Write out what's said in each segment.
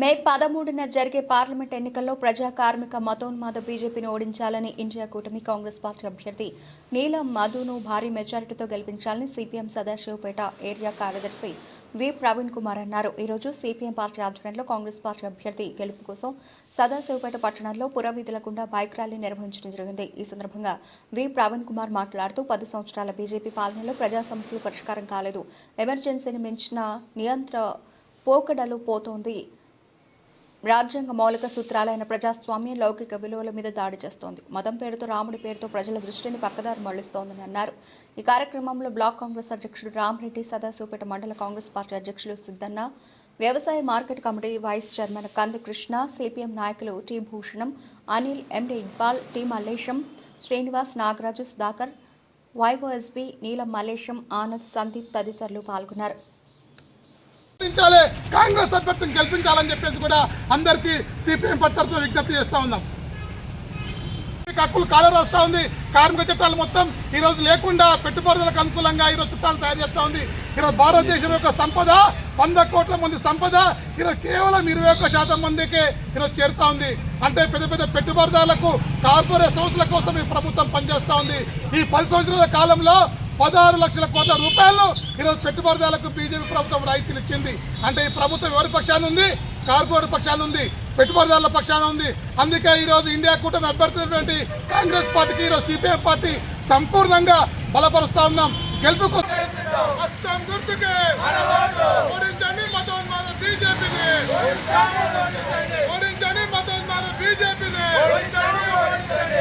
మే 13న జరిగే పార్లమెంట్ ఎన్నికల్లో ప్రజా కార్మిక మతోన్మాద బీజేపీని ఓడించాలని ఇండియా కూటమి కాంగ్రెస్ పార్టీ అభ్యర్థి నీలం మధును భారీ మెజారిటీతో గెలిపించాలని సిపిఎం సదాశివపేట ఏరియా కార్యదర్శి వి ప్రవీణ్ కుమార్ అన్నారు. ఈ రోజు సిపిఎం పార్టీ ఆధ్వర్యంలో కాంగ్రెస్ పార్టీ అభ్యర్థి గెలుపు కోసం సదాశివపేట పట్టణంలో పురవీధుల గుండా బైక్ ర్యాలీ నిర్వహించడం జరిగింది. ఈ సందర్భంగా వి ప్రవీణ్ కుమార్ మాట్లాడుతూ 10 సంవత్సరాల బీజేపీ పాలనలో ప్రజా సమస్యలు పరిష్కారం కాలేదు, ఎమర్జెన్సీని మించిన నియంత్రణ పోకడలు పోతోంది, రాజ్యాంగ మౌలిక సూత్రాలైన ప్రజాస్వామ్య లౌకిక విలువల మీద దాడి చేస్తోంది, మతం పేరుతో రాముడి పేరుతో ప్రజల దృష్టిని పక్కదారి మళ్లిస్తోందని అన్నారు. ఈ కార్యక్రమంలో బ్లాక్ కాంగ్రెస్ అధ్యక్షుడు రామరెడ్డి, సదాశివపేట మండల కాంగ్రెస్ పార్టీ అధ్యక్షులు సిద్దన్న, వ్యవసాయ market committee vice chairman Kandu Krishna, CPM నాయకులు T Bhushanam, Anil, MD Iqbal, T Mallesham, Srinivas, Nagaraju, Sudhakar, YOSB, Neelam Mallesham, Anand, Sandeep తదితరులు పాల్గొన్నారు. కాంగ్రెస్ అభ్యర్థిని గెలిపించాలని చెప్పేసి కూడా అందరికీ సిపిఎం తరఫున విజ్ఞప్తి చేస్తా ఉన్నాం. హక్కులు కాలర్ వస్తూ ఉంది. కార్మిక చట్టాలు మొత్తం ఈ రోజు లేకుండా పెట్టుబడులకు అనుకూలంగా ఈరోజు చట్టాలు తయారు చేస్తూ ఉంది. ఈరోజు భారతదేశం యొక్క సంపద 100 కోట్ల మంది సంపద ఈరోజు కేవలం 21% మందికే ఈరోజు చేరుతా ఉంది. అంటే పెద్ద పెద్ద పెట్టుబడిదారులకు, కార్పొరేట్ సంస్థల కోసం ఈ ప్రభుత్వం పనిచేస్తూ ఉంది. ఈ 10 సంవత్సరాల కాలంలో 16 లక్షల కోట్ల రూపాయలు ఈరోజు పెట్టుబడిదారులకు బీజేపీ ప్రభుత్వం రాయితీలు ఇచ్చింది. అంటే ఈ ప్రభుత్వం ఎవరి పక్షాన ఉంది? కార్పొరేట్ పక్షాన ఉంది, పెట్టుబడిదారుల పక్షాన ఉంది. అందుకే ఈరోజు ఇండియా కూటమి అభ్యర్థి కాంగ్రెస్ పార్టీకి ఈరోజు సిపిఎం పార్టీ సంపూర్ణంగా బలపరుస్తా ఉన్నాం. గెలుపుకు హస్తం గుర్తుకే ఓడించండి మతోన్మాద బీజేపీని, ఓడించండి మతోన్మాద బీజేపీని.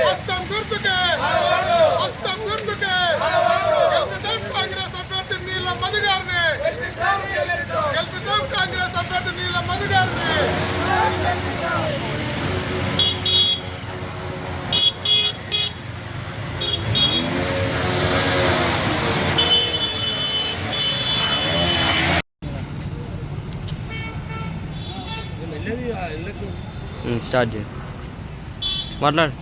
హస్తం గుర్తుకే, హస్తం గుర్తుకే కాంగ్రెస్ అభ్యర్థి నీలం మధు గారిని గెలుపుతాం. కాంగ్రెస్ అభ్యర్థి నీలం మధు గారిని. స్టార్ట్ చేయి, మాట్లాడు.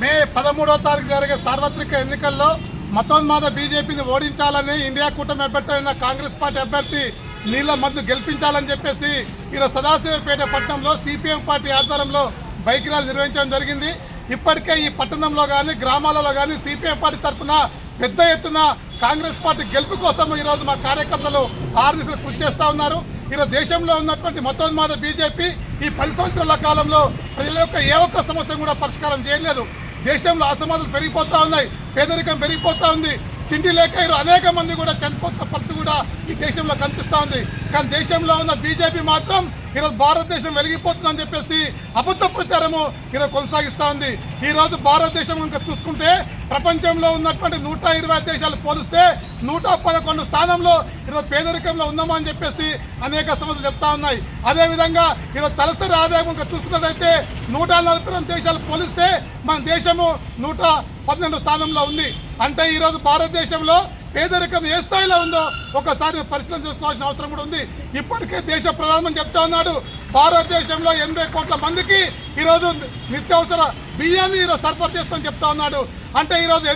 మే 13వ తారీఖు జరిగే సార్వత్రిక ఎన్నికల్లో మతోన్మాద బీజేపీని ఓడించాలని ఇండియా కూటమి అభ్యర్థి అయిన కాంగ్రెస్ పార్టీ అభ్యర్థి నీలం మధు గెలిపించాలని చెప్పేసి ఈరోజు సదాశివపేట పట్టణంలో సిపిఎం పార్టీ ఆధ్వర్యంలో బైక్ ర్యాలీ నిర్వహించడం జరిగింది. ఇప్పటికే ఈ పట్టణంలో కానీ గ్రామాలలో కానీ సిపిఎం పార్టీ తరఫున పెద్ద ఎత్తున కాంగ్రెస్ పార్టీ గెలుపు కోసం ఈరోజు మా కార్యకర్తలు ఆర్దిశలు కృషి చేస్తూ ఉన్నారు. ఈరోజు దేశంలో ఉన్నటువంటి మతోన్మాద బీజేపీ ఈ 10 సంవత్సరాల కాలంలో ప్రజల యొక్క ఏ ఒక్క సమస్య కూడా పరిష్కారం చేయలేదు. దేశంలో అసమానతలు పెరిగిపోతా ఉన్నాయి, పేదరికం పెరిగిపోతా ఉంది, తిండి లేక అనేక మంది కూడా చనిపోతున్న పరిస్థితి కూడా ఈ దేశంలో కనిపిస్తూ ఉంది. కానీ దేశంలో ఉన్న బీజేపీ మాత్రం ఈరోజు భారతదేశం వెలిగిపోతుందని చెప్పేసి అబద్ధ ప్రచారము ఈరోజు కొనసాగిస్తూ ఉంది. ఈరోజు భారతదేశం కనుక చూసుకుంటే ప్రపంచంలో ఉన్నటువంటి 120 దేశాలు పోలిస్తే 111 స్థానంలో ఈరోజు పేదరికంలో ఉన్నామని చెప్పేసి అనేక సమస్యలు చెప్తా ఉన్నాయి. అదేవిధంగా ఈరోజు తలసరి ఆదాయం కనుక చూసుకున్నట్లయితే 142 దేశాలు పోలిస్తే మన దేశము 112 స్థానంలో ఉంది. అంటే ఈరోజు భారతదేశంలో పేదరికం ఏ స్థాయిలో ఉందో ఒకసారి పరిశీలన చేసుకోవాల్సిన అవసరం కూడా ఉంది. ఇప్పటికే దేశ ప్రధానమంత్రి చెప్తా ఉన్నాడు, భారతదేశంలో 80 కోట్ల మందికి ఈరోజు నిత్యావసర బియ్యాన్ని ఈరోజు సరఫరా చేస్తామని చెప్తా ఉన్నాడు. అంటే ఈరోజు